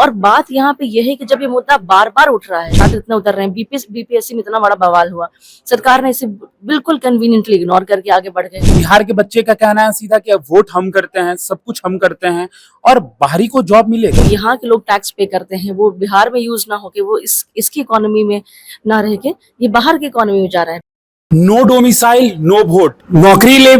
और बात यहाँ पे यह है कि जब ये मुद्दा बार बार उठ रहा है, छात्र इतना उतर रहे हैं, बीपीएससी में इतना बड़ा बवाल हुआ, सरकार ने इसे बिल्कुल कन्वीनियंटली इग्नोर करके आगे बढ़ गए। बिहार के बच्चे का कहना है सीधा कि अब वोट हम करते हैं, सब कुछ हम करते हैं और बाहरी को जॉब मिलेगा। यहाँ के लोग टैक्स पे करते हैं, वो बिहार में यूज ना होके वो इसकी इकोनॉमी में ना रह के ये बाहर की इकोनॉमी में जा रहा है। नो डोमिसाइल नो वोट, नौकरी ले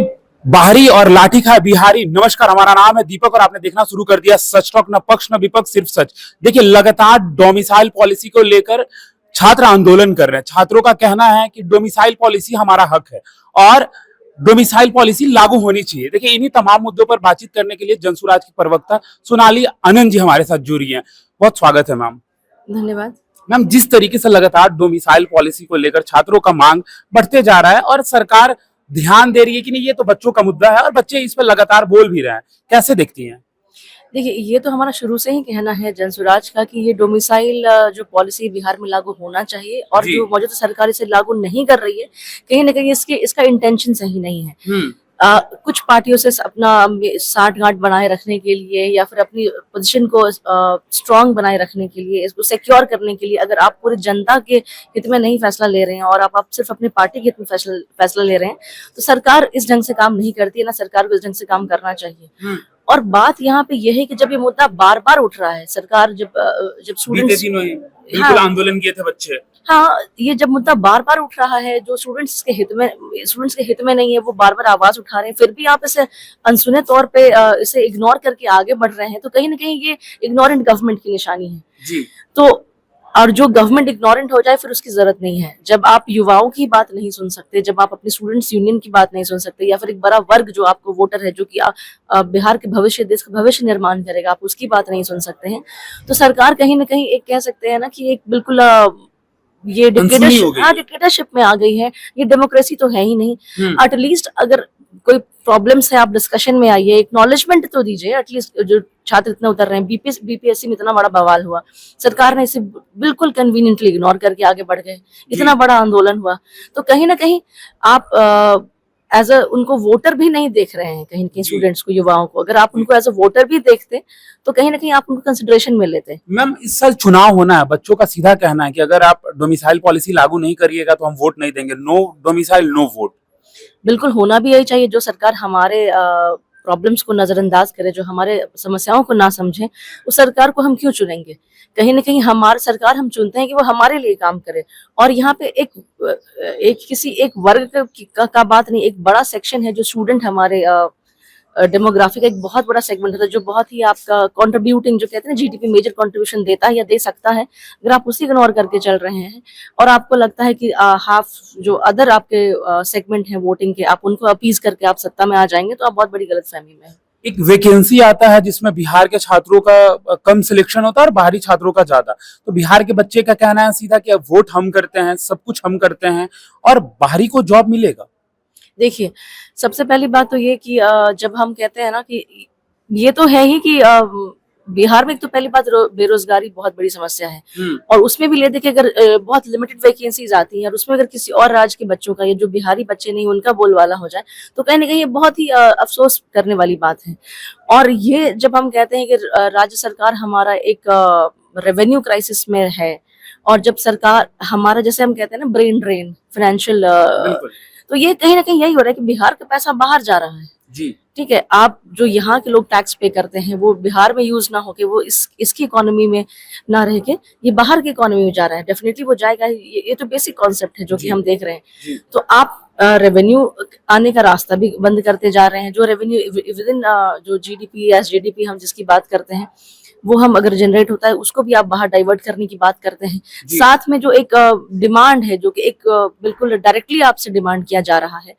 बाहरी और लाठी खाए बिहारी। नमस्कार, हमारा नाम है दीपक और आपने देखना शुरू कर दिया सच टॉक, न पक्ष न विपक्ष, सिर्फ सच। देखिए, लगातार डोमिसाइल पॉलिसी को लेकर छात्र आंदोलन कर रहे हैं। छात्रों का कहना है कि डोमिसाइल पॉलिसी हमारा हक है और डोमिसाइल पॉलिसी लागू होनी चाहिए। देखिए, इन्हीं तमाम मुद्दों पर बातचीत करने के लिए जनसुराज की प्रवक्ता सोनाली आनंद जी हमारे साथ जुड़ी हैं। बहुत स्वागत है मैम। धन्यवाद मैम, जिस तरीके से लगातार डोमिसाइल पॉलिसी को लेकर छात्रों का मांग बढ़ते जा रहा है और सरकार ध्यान दे रही है कि नहीं, ये तो बच्चों का मुद्दा है और बच्चे इस पर लगातार बोल भी रहे हैं, कैसे देखती हैं? देखिए, ये तो हमारा शुरू से ही कहना है जनसुराज का कि ये डोमिसाइल जो पॉलिसी बिहार में लागू होना चाहिए और जो मौजूदा सरकार इसे लागू नहीं कर रही है, कहीं ना कहीं इसका इंटेंशन सही नहीं है। कुछ पार्टियों से अपना साठगांठ बनाए रखने के लिए या फिर अपनी पोजीशन को स्ट्रांग बनाए रखने के लिए, इसको सिक्योर करने के लिए, अगर आप पूरी जनता के हित में नहीं फैसला ले रहे हैं और आप सिर्फ अपनी पार्टी के हित में फैसला ले रहे हैं, तो सरकार इस ढंग से काम नहीं करती है, ना सरकार को इस ढंग से काम करना चाहिए। और बात यहाँ पे यह है कि जब ये मुद्दा बार बार उठ रहा है, सरकार जब स्टूडेंट्स बिल्कुल आंदोलन किए थे बच्चे, हाँ, ये जब मुद्दा बार बार उठ रहा है जो स्टूडेंट्स के हित में नहीं है, वो बार बार आवाज उठा रहे हैं, फिर भी आप इसे अनसुने तौर पे इसे इग्नोर करके आगे बढ़ रहे हैं, तो कहीं ना कहीं ये इग्नोरेंट गवर्नमेंट की निशानी है जी। तो और जो गवर्नमेंट इग्नोरेंट हो जाए फिर उसकी जरूरत नहीं है। जब आप युवाओं की बात नहीं सुन सकते, जब आप अपनी स्टूडेंट्स यूनियन की बात नहीं सुन सकते, या फिर एक बड़ा वर्ग जो आपको वोटर है, जो कि बिहार के भविष्य, देश का भविष्य निर्माण करेगा, आप उसकी बात नहीं सुन सकते हैं, तो सरकार कहीं ना कहीं एक कह सकते हैं ना कि एक बिल्कुल ये डिक्टेटरशिप में आ गई है। ये डेमोक्रेसी तो है ही नहीं। एटलीस्ट अगर कोई प्रॉब्लम्स है, आप डिस्कशन में आइए, एक्नॉलेजमेंट तो दीजिए। एटलीस्ट जो छात्र इतना उतर रहे हैं, बीपीएससी में इतना बड़ा बवाल हुआ, सरकार ने इसे बिल्कुल कन्वीनियंटली इग्नोर करके आगे बढ़ गए, इतना बड़ा आंदोलन हुआ, तो कहीं ना कहीं आप एज अ उनको वोटर भी नहीं देख रहे हैं। कहीं कहीं स्टूडेंट्स को, युवाओं को, अगर आप उनको एज अ वोटर भी देखते तो कहीं ना कहीं आप उनको कंसिडरेशन में लेते। मैम, इस साल चुनाव होना है, बच्चों का सीधा कहना है कि अगर आप डोमिसाइल पॉलिसी लागू नहीं करिएगा तो हम वोट नहीं देंगे। No domicile no vote. बिल्कुल होना भी यही चाहिए। जो सरकार हमारे प्रॉब्लम्स को नजरअंदाज करे, जो हमारे समस्याओं को ना समझे, उस सरकार को हम क्यों चुनेंगे? कहीं ना कहीं हमारी सरकार हम चुनते हैं कि वो हमारे लिए काम करे। और यहाँ पे किसी एक वर्ग का बात नहीं, एक बड़ा सेक्शन है जो स्टूडेंट हमारे डेमोग्राफी का एक बहुत बड़ा सेगमेंट होता है, जो बहुत ही आपका कंट्रीब्यूटिंग, जो कहते हैं जीडीपी मेजर कंट्रीब्यूशन देता है या दे सकता है। अगर आप उसी इग्नोर करके चल रहे हैं और आपको लगता है कि हाफ जो अदर आपके सेगमेंट है वोटिंग के, आप उनको अपीज करके आप सत्ता में आ जाएंगे, तो आप बहुत बड़ी गलतफहमी में है। एक वैकेंसी आता है जिसमें बिहार के छात्रों का कम सिलेक्शन होता है और बाहरी छात्रों का ज्यादा, तो बिहार के बच्चे का कहना है सीधा कि अब वोट हम करते हैं, सब कुछ हम करते हैं और बाहरी को जॉब मिलेगा। देखिए, सबसे पहली बात तो ये कि जब हम कहते हैं ना कि ये तो है ही कि बिहार में एक तो पहली बात बेरोजगारी बहुत बड़ी समस्या है, और उसमें भी ले देखिए, अगर बहुत लिमिटेड वैकेंसीज आती हैं और उसमें अगर किसी और राज्य के बच्चों का, ये जो बिहारी बच्चे नहीं उनका बोलवाला हो जाए, तो कहीं ना कहीं ये बहुत ही अफसोस करने वाली बात है। और ये जब हम कहते हैं कि राज्य सरकार हमारा एक रेवेन्यू क्राइसिस में है, और जब सरकार हमारा, जैसे हम कहते हैं ना, ब्रेन ड्रेन, फाइनेंशियल, तो ये कहीं ना कहीं यही हो रहा है कि बिहार का पैसा बाहर जा रहा है जी। ठीक है, आप जो यहाँ के लोग टैक्स पे करते हैं वो बिहार में यूज ना होके वो इसकी इकोनॉमी में ना रह के ये बाहर की इकोनॉमी में जा रहा है। डेफिनेटली वो जाएगा, ये तो बेसिक कॉन्सेप्ट है जो कि हम देख रहे हैं। तो आप रेवेन्यू आने का रास्ता भी बंद करते जा रहे हैं। जो रेवेन्यू विद इन जो जीडीपी, एसजीडीपी हम जिसकी बात करते हैं, वो हम अगर जनरेट होता है उसको भी आप बाहर डाइवर्ट करने की बात करते हैं। साथ में जो एक डिमांड है, जो कि एक बिल्कुल डायरेक्टली आपसे डिमांड किया जा रहा है,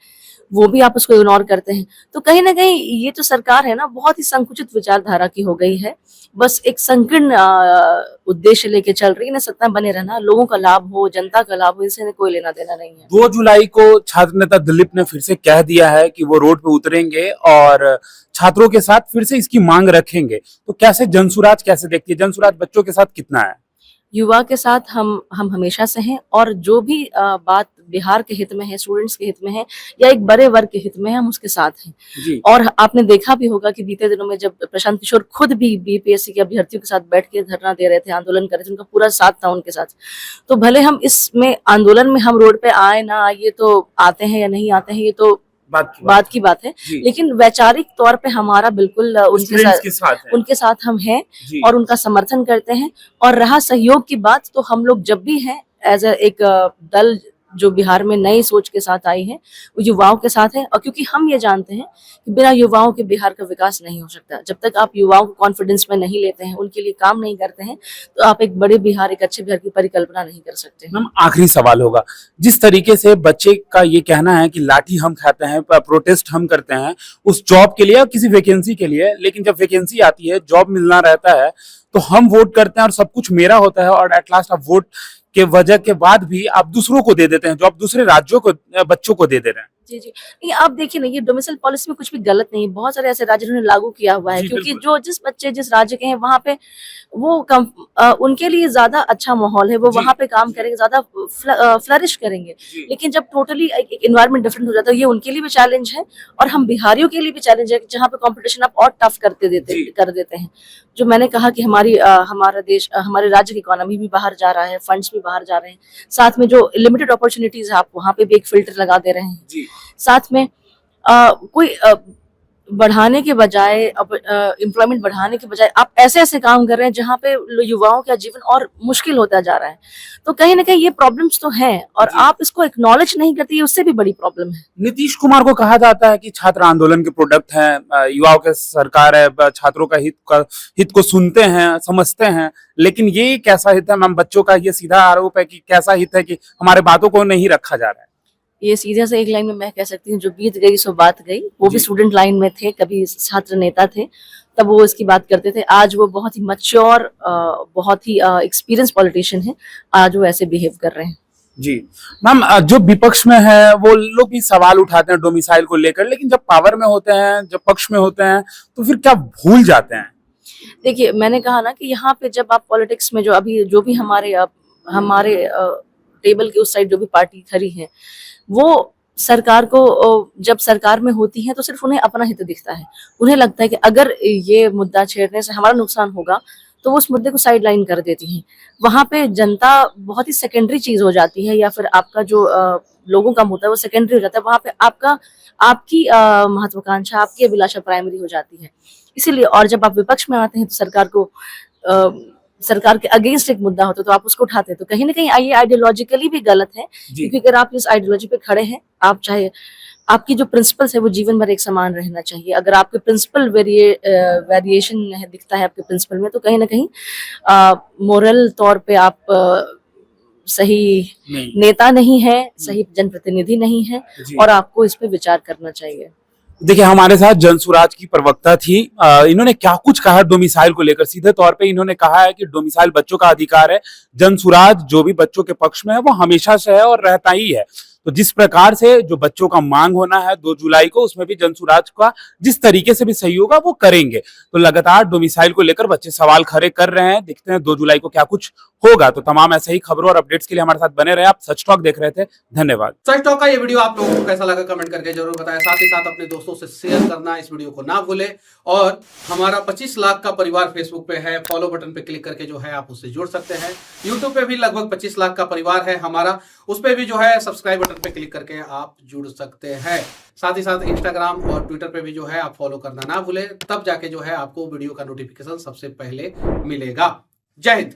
वो भी आप उसको इग्नोर करते हैं। तो कहीं ना कहीं ये जो सरकार है ना, बहुत ही संकुचित विचारधारा की हो गई है। बस एक संकीर्ण उद्देश्य लेके चल रही है ना, सत्ता बने रहना, लोगों का लाभ हो, जनता का लाभ हो, इनसे कोई लेना देना नहीं है। 2 जुलाई को छात्र नेता दिलीप ने फिर से कह दिया है कि वो रोड पे उतरेंगे और छात्रों के साथ फिर से इसकी मांग रखेंगे, तो कैसे जनसुराज कैसे देखती है? जनसुराज बच्चों के साथ कितना है? युवा के साथ हम हमेशा से हैं, और जो भी बात बिहार के हित में है, स्टूडेंट्स के हित में है, या एक बड़े वर्ग के हित में है, हम उसके साथ हैं। जी। और आपने देखा भी होगा कि बीते दिनों में जब प्रशांत किशोर खुद भी बीपीएससी के अभ्यर्थियों के साथ बैठ के धरना दे रहे थे, आंदोलन कर रहे थे, उनका पूरा साथ था उनके साथ। तो भले हम इसमें आंदोलन में हम रोड पे आए ना आए, ये तो आते हैं या नहीं आते हैं, ये तो बात की बात है, लेकिन वैचारिक तौर पे हमारा बिल्कुल उनके साथ हम हैं और उनका समर्थन करते हैं। और रहा सहयोग की बात, तो हम लोग जब भी हैं एज एक दल जो बिहार में नई सोच के साथ आई है, वो युवाओं के साथ है। और क्योंकि हम ये जानते हैं कि बिना युवाओं के बिहार का विकास नहीं हो सकता। जब तक आप युवाओं को कॉन्फिडेंस में नहीं लेते हैं, उनके लिए काम नहीं करते हैं, तो आप एक बड़े बिहार, एक अच्छे बिहार की परिकल्पना नहीं कर सकते। मैम, आखिरी सवाल होगा, जिस तरीके से बच्चे का ये कहना है कि लाठी हम खाते हैं, प्रोटेस्ट हम करते हैं उस जॉब के लिए या किसी वैकेंसी के लिए, लेकिन जब वैकेंसी आती है, जॉब मिलना रहता है, तो हम वोट करते हैं और सब कुछ मेरा होता है, और एट लास्ट आप वोट के वजह के बाद भी आप दूसरों को दे देते हैं, जो आप दूसरे राज्यों को, बच्चों को दे दे रहे हैं। जी जी, नहीं आप देखिए ना, ये डोमिसाइल पॉलिसी में कुछ भी गलत नहीं है। बहुत सारे ऐसे राज्य उन्होंने लागू किया हुआ है, क्योंकि जो जिस बच्चे जिस राज्य के हैं वहाँ पे वो उनके लिए ज्यादा अच्छा माहौल है, वो वहाँ पे काम करेंगे, ज्यादा फ्लरिश करेंगे। लेकिन जब टोटली एक एनवायरनमेंट डिफरेंट हो जाता है, ये उनके लिए भी चैलेंज है और हम बिहारियों के लिए भी चैलेंज है, जहाँ पे कंपटीशन आप और टफ कर देते हैं। जो मैंने कहा कि हमारा देश, हमारे राज्य की इकोनॉमी भी बाहर जा रहा है, फंड्स भी बाहर जा रहे हैं, साथ में जो लिमिटेड अपॉर्चुनिटीज है, आप वहाँ पे भी एक फिल्टर लगा दे रहे हैं। साथ में कोई बढ़ाने के बजाय, एम्प्लॉयमेंट बढ़ाने के बजाय आप ऐसे काम कर रहे हैं जहाँ पे युवाओं का जीवन और मुश्किल होता जा रहा है। तो कहीं ना कहीं ये प्रॉब्लम्स तो हैं और आप इसको एक्नॉलेज नहीं करते, ये उससे भी बड़ी प्रॉब्लम है। नीतीश कुमार को कहा जाता है कि छात्र आंदोलन के प्रोडक्ट हैं, युवाओं के सरकार है, छात्रों का हित को सुनते हैं, समझते हैं, लेकिन ये कैसा हित है मैम? बच्चों का ये सीधा आरोप है कि कैसा हित है कि हमारे बातों को नहीं रखा जा रहा है। ये सीधे से एक लाइन में मैं कह सकती हूँ, जो बीत गई सो बात गई। वो भी स्टूडेंट लाइन में थे, कभी छात्र नेता थे, तब वो इसकी बात करते थे। आज वो बहुत ही मैच्योर, बहुत ही एक्सपीरियंस पॉलिटिशियन है, आज वो ऐसे बिहेव कर रहे हैं। जी मैम, जो विपक्ष में है वो लोग भी सवाल उठाते हैं डोमिसाइल को लेकर, लेकिन जब पावर में होते हैं, जब पक्ष में होते हैं, तो फिर क्या भूल जाते हैं? देखिए, मैंने कहा ना कि यहाँ पे जब आप पॉलिटिक्स में जो भी हमारे टेबल के उस साइड जो भी पार्टी खड़ी है, वो सरकार को, जब सरकार में होती है तो सिर्फ उन्हें अपना हित दिखता है। उन्हें लगता है कि अगर ये मुद्दा छेड़ने से हमारा नुकसान होगा तो वो उस मुद्दे को साइड लाइन कर देती हैं। वहां पे जनता बहुत ही सेकेंडरी चीज हो जाती है, या फिर आपका जो लोगों का मुद्दा है वो सेकेंडरी हो जाता है। वहां पे आपकी महत्वाकांक्षा, आपकी अभिलाषा प्राइमरी हो जाती है। इसीलिए, और जब आप विपक्ष में आते हैं तो सरकार के अगेंस्ट एक मुद्दा होता है तो आप उसको उठाते हैं। तो कहीं ना कहीं ये आइडियोलॉजिकली भी गलत है, क्योंकि अगर आप इस आइडियोलॉजी पे खड़े हैं, आप चाहे आपकी जो प्रिंसिपल्स है वो जीवन भर एक समान रहना चाहिए। अगर आपके प्रिंसिपल वेरिएशन दिखता है आपके प्रिंसिपल में, तो कहीं ना कहीं मोरल तौर पे आप सही नेता नहीं है, सही जनप्रतिनिधि नहीं है, और आपको इस पे विचार करना चाहिए। देखिए, हमारे साथ जनसुराज की प्रवक्ता थी, इन्होंने क्या कुछ कहा डोमिसाइल को लेकर। सीधे तौर पे इन्होंने कहा है कि डोमिसाइल बच्चों का अधिकार है। जनसुराज जो भी बच्चों के पक्ष में है वो हमेशा से है और रहता ही है। तो जिस प्रकार से जो बच्चों का मांग होना है 2 जुलाई को, उसमें भी जनसुराज का जिस तरीके से भी सही होगा वो करेंगे। तो लगातार डोमिसाइल को लेकर बच्चे सवाल खड़े कर रहे हैं, देखते हैं 2 जुलाई को क्या कुछ होगा। तो तमाम ऐसे ही खबरों और अपडेट्स के लिए हमारे साथ बने रहे। आप सच टॉक देख रहे थे, धन्यवाद। सच टॉक का ये वीडियो आप लोगों को कैसा लगा कमेंट करके जरूर बताएं। साथ ही साथ अपने दोस्तों से शेयर करना इस वीडियो को ना भूलें, और हमारा 25 लाख का परिवार फेसबुक पे है, फॉलो बटन पे क्लिक करके जो है आप उससे जुड़ सकते हैं। यूट्यूब पे भी लगभग 25 लाख का परिवार है हमारा, उस पे भी जो है सब्सक्राइब बटन पे क्लिक करके आप जुड़ सकते हैं। साथ ही साथ इंस्टाग्राम और ट्विटर पे भी जो है आप फॉलो करना ना भूलें, तब जाके जो है आपको वीडियो का नोटिफिकेशन सबसे पहले मिलेगा। जय हिंद।